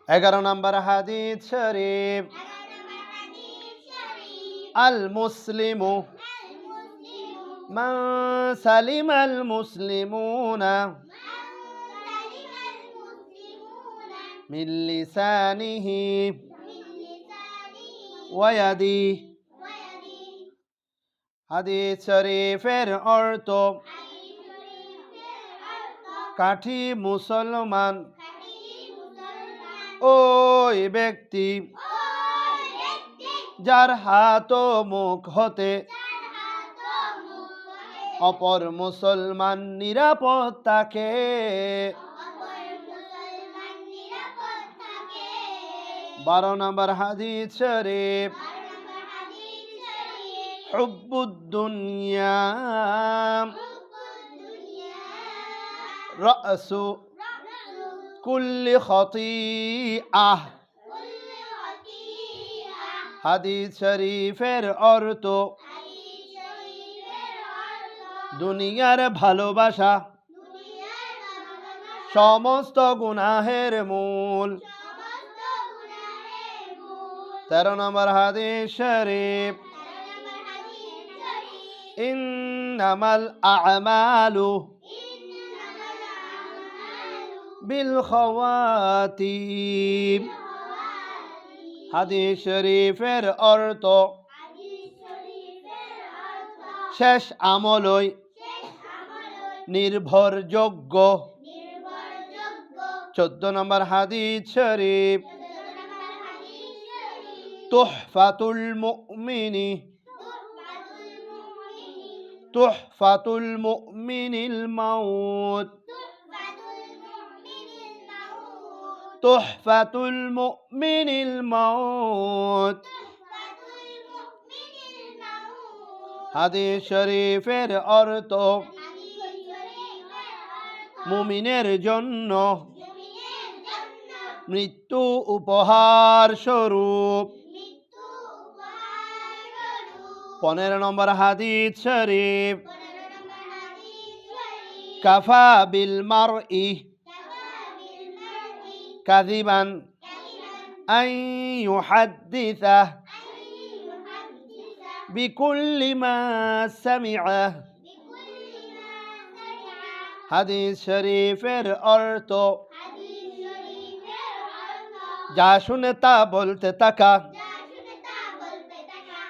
11 নম্বর হাদিস শরীফ আল মুসলিমু মান সালিমাল মুসলিমুনা মিন লিসানিহি ওয়া ইয়াদিহি। হাদিস শরীফের অর্থ কাঠি মুসলমান ওই ব্যক্তি যার হাত ও মুখ হতে অপর মুসলমান নিরাপদ থাকে। 12 নম্বর হাদিস শরীফ হুব্বুদ দুনিয়া রাসু কুল্লি খতিআহ। হাদিস শরীফের অর্থ দুনিয়ার ভালোবাসা সমস্ত গুনাহের মূল। 13 নম্বর হাদিস শরীফ ইন্নামাল আ'মালু বিল খাওয়াতিম। হাদিস শরীফের অর্থ শেষ আমলই নির্ভরযোগ্য। 14 নম্বর হাদিস শরীফ তুহফাতুল মুমিনি তুহফাতুল মুমিনিল মাউত তুহফাতুল মুমিনিল মাউত। হাদিস শরীফের অর্থ মুমিনের জন্য মৃত্যু উপহার স্বরূপ। 15 নম্বর হাদিস শরীফ কাফা বিল মারই কাযিবান আন ইউহাদ্দিসা বিকুল্লি মা সামিআ। হাদিস শরীফের অর্থ যা শুনে তা বলতে থাকা।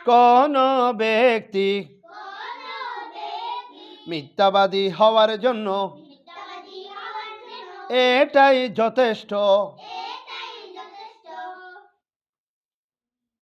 কোন ব্যক্তি মিথ্যাবাদী হওয়ার জন্য এটাই যথেষ্ট।